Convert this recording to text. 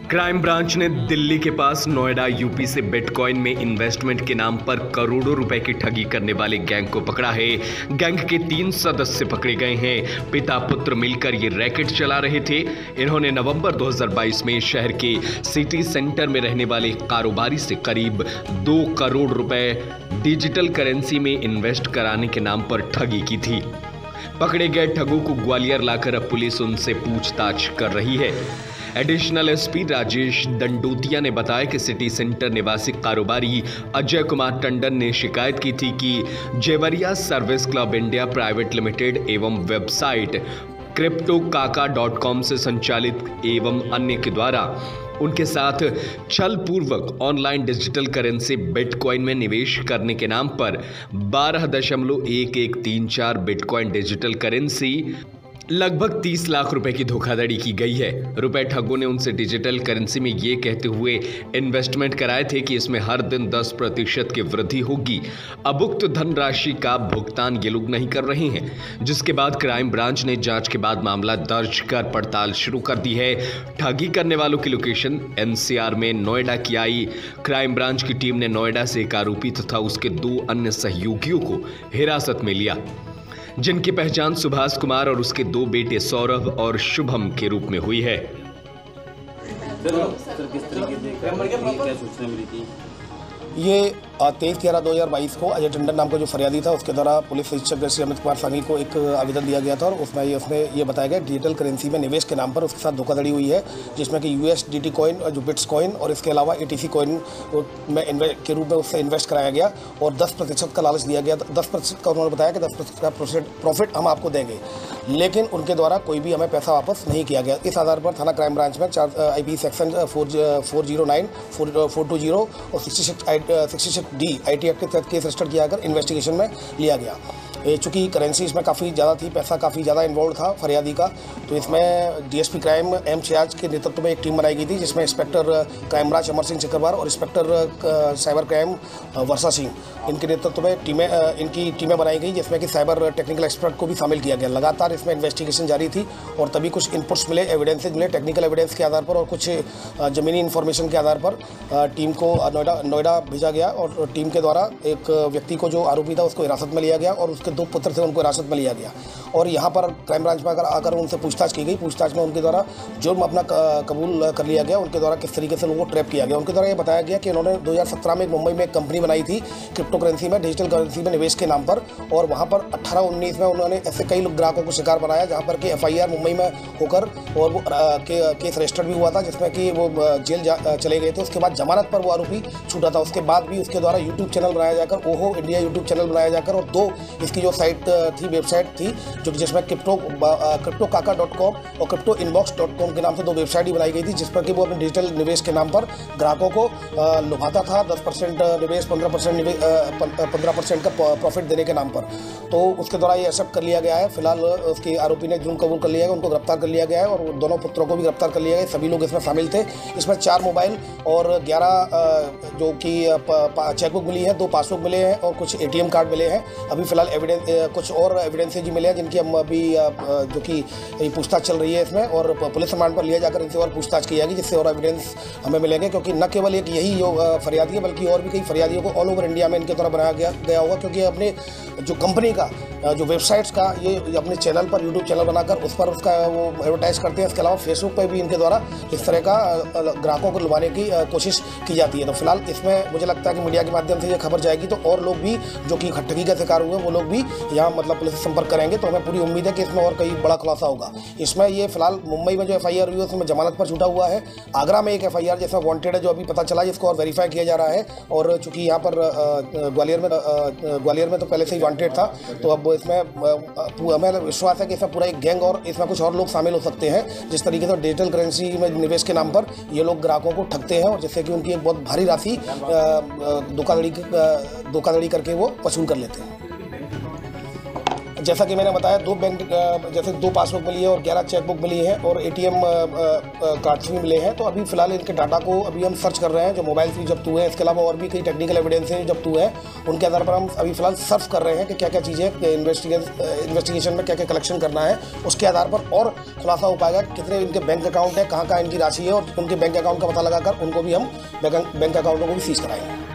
Crime branch ने दिल्ली के पास Noida UP से बिटकॉइन में इन्वेस्टमेंट के नाम पर करोड़ों रुपए की ठगी करने वाले गैंग को पकड़ा है। गैंग के 3 सदस्य पकड़े गए हैं। पिता पुत्र मिलकर ये रैकेट चला रहे थे। इन्होंने नवंबर 2022 में शहर के सिटी सेंटर में रहने वाले कारोबारी से करीब 2 करोड़ रुपए डिजिटल करेंसी में इन्वेस्ट कराने के नाम पर ठगी की थी। पकड़े गए ठगों को ग्वालियर लाकर अब पुलिस उनसे पूछताछ कर रही है। एडिशनल एसपी राजेश दंडोतिया ने बताया कि सिटी सेंटर निवासी कारोबारी अजय कुमार टंडन ने शिकायत की थी कि जेवरिया service club India private limited एवं वेबसाइट cryptokaka.com से संचालित एवं अन्य के द्वारा उनके साथ छल पूर्वक ऑनलाइन डिजिटल करेंसी बिटकॉइन में निवेश करने के नाम पर 12.1134 बिटकॉइन डिजिटल करेंसी लगभग 30 लाख रुपए की धोखाधड़ी की गई है। रुपए ठगों ने उनसे डिजिटल करेंसी में ये कहते हुए इन्वेस्टमेंट कराए थे कि इसमें हर दिन 10% की वृद्धि होगी। अब उक्त धनराशि का भुगतान ये लोग नहीं कर रहे हैं, जिसके बाद क्राइम ब्रांच ने जांच के बाद मामला दर्ज कर पड़ताल शुरू कर दी है। ठगी करने वालों की लोकेशन एनसीआर में नोएडा की आई। क्राइम ब्रांच की टीम ने नोएडा से एक आरोपी तथा उसके 2 अन्य सहयोगियों को हिरासत में लिया, जिनकी पहचान सुभाष कुमार और उसके 2 बेटे सौरभ और शुभम के रूप में हुई है। किस तरीके से क्या सूचना मिली थी? ये 23/11/2022 को अजय टंडन नाम का जो फरियादी था उसके द्वारा पुलिस अधीक्षक श्री अमित कुमार सानी को एक आवेदन दिया गया था और उसमें उसने बताया गया डिजिटल करेंसी में निवेश के नाम पर उसके साथ धोखाधड़ी हुई है, जिसमें कि USDT कॉइन और जो बिट्स कॉइन और इसके अलावा ATC कॉइन में के रूप में उससे इन्वेस्ट कराया गया और 10% का लालच दिया गया। 10% का उन्होंने बताया कि 10% का प्रॉफिट हम आपको देंगे, लेकिन उनके द्वारा कोई भी हमें पैसा वापस नहीं किया गया। इस आधार पर थाना क्राइम ब्रांच में IP सेक्शन 409, 420 और 66D IT एक्ट के तहत केस रजिस्टर किया कर इन्वेस्टिगेशन में लिया गया। चूँकि करेंसी इसमें काफ़ी ज़्यादा थी, पैसा काफ़ी ज़्यादा इन्वॉल्व था फरियादी का, तो इसमें DSP क्राइम M सियाज के नेतृत्व में एक टीम बनाई गई थी, जिसमें inspector crime branch Amar Singh Chakrawar और इंस्पेक्टर साइबर क्राइम वर्षा सिंह इनके नेतृत्व में इनकी टीमें बनाई गई, जिसमें कि साइबर टेक्निकल एक्सपर्ट को भी शामिल किया गया। लगातार इसमें इन्वेस्टिगेशन जारी थी और तभी कुछ इनपुट्स मिले, एविडेंसेज मिले, टेक्निकल एविडेंस के आधार पर और कुछ ज़मीनी इन्फॉर्मेशन के आधार पर टीम को नोएडा भेजा गया और टीम के द्वारा एक व्यक्ति को जो आरोपी था उसको हिरासत में लिया गया और उसके 2 पुत्र थे उनको हिरासत में लिया गया और यहाँ पर क्राइम ब्रांच में आकर उनसे पूछताछ की गई। पूछताछ में उनके द्वारा जुर्म अपना कबूल कर लिया गया। उनके द्वारा किस तरीके से लोगों को ट्रैप किया गया, उनके द्वारा ये बताया गया कि उन्होंने 2017 में मुंबई में एक कंपनी बनाई थी क्रिप्टो करेंसी में, डिजिटल करेंसी में निवेश के नाम पर, और वहाँ पर 18-19 में उन्होंने ऐसे कई लोग ग्राहकों को शिकार बनाया, जहाँ पर कि FIR मुंबई में होकर और वो केस रजिस्टर्ड भी हुआ था, जिसमें कि वो जेल चले गए थे। उसके बाद जमानत पर वो आरोपी छूटा था। उसके बाद भी उसके द्वारा यूट्यूब चैनल बनाया जाकर, ओहो इंडिया यूट्यूब चैनल बनाया जाकर, और 2 इसकी जो साइट थी, वेबसाइट थी, जो जिसमें cryptokaka.com और cryptoinbox.com के नाम से 2 वेबसाइट ही बनाई गई थी, जिस पर कि वो अपने डिजिटल निवेश के नाम पर ग्राहकों को लुभाता था। 10% निवेश, 15% का प्रॉफिट देने के नाम पर। तो उसके द्वारा ये एक्सेप्ट कर लिया गया है। फिलहाल उसके आरोपी ने जुर्म कबूल कर लिया है, उनको गिरफ्तार कर लिया गया है और दोनों पुत्रों को भी गिरफ्तार कर लिया गया है। सभी लोग इसमें शामिल थे। इसमें 4 मोबाइल और 11 जो कि चेकबुक मिली है, 2 पासबुक मिले हैं और कुछ ATM कार्ड मिले हैं। अभी फिलहाल कुछ और एविडेंसेज भी मिले हैं, जिनकी हम अभी जो कि पूछताछ चल रही है इसमें, और पुलिस रिमांड पर लिया जाकर इनसे और पूछताछ की जाएगी, जिससे और एविडेंस हमें मिलेंगे। क्योंकि न केवल एक यही फरियादी है, बल्कि और भी कई फरियादियों को ऑल ओवर इंडिया में इनके द्वारा बनाया गया होगा। क्योंकि अपने जो कंपनी का जो वेबसाइट्स का ये अपने चैनल पर, यूट्यूब चैनल बनाकर उस पर उसका वो एडवर्टाइज करते हैं। इसके अलावा फेसबुक पर भी इनके द्वारा इस तरह का ग्राहकों को लुभाने की कोशिश की जाती है। तो फिलहाल इसमें मुझे लगता है कि मीडिया के माध्यम से ये खबर जाएगी तो और लोग भी जो कि ठगी का शिकार हुए वो लोग भी यहाँ पुलिस से संपर्क करेंगे। तो हमें पूरी उम्मीद है कि इसमें और कई बड़ा खुलासा होगा। इसमें ये फिलहाल मुंबई में जो FIR हुई है उसमें जमानत पर छूटा हुआ है। आगरा में एक FIR जिसमें वांटेड है, जो अभी पता चला, जिसको और वेरीफाई किया जा रहा है। और चूंकि यहाँ पर ग्वालियर में तो पहले से ही वांटेड था, तो अब इसमें हमें विश्वास है कि इसमें पूरा एक गैंग और इसमें कुछ और लोग शामिल हो सकते हैं, जिस तरीके से डिजिटल करेंसी में निवेश के नाम पर ये लोग ग्राहकों को ठगते हैं और जिससे कि उनकी एक बहुत भारी राशि धोखाधड़ी करके वो वसूल कर लेते हैं। जैसा कि मैंने बताया 2 बैंक जैसे 2 पासबुक मिली है और 11 चेकबुक मिली है और ATM कार्ड्स भी मिले हैं। तो अभी फिलहाल इनके डाटा को अभी हम सर्च कर रहे हैं, जो मोबाइल भी जब्त हुए हैं, इसके अलावा और भी कई टेक्निकल एविडेंस हैं जब्त हुए हैं। उनके आधार पर हम अभी फिलहाल सर्च कर रहे हैं कि क्या क्या चीज़ें इन्वेस्टिगेशन में क्या क्या कलेक्शन करना है। उसके आधार पर और खुलासा हो पाएगा कितने इनके बैंक अकाउंट है, कहाँ कहाँ इनकी राशि है, और उनके बैंक अकाउंट का पता लगाकर उनको भी हम बैंक अकाउंटों को भी सीज कराएंगे।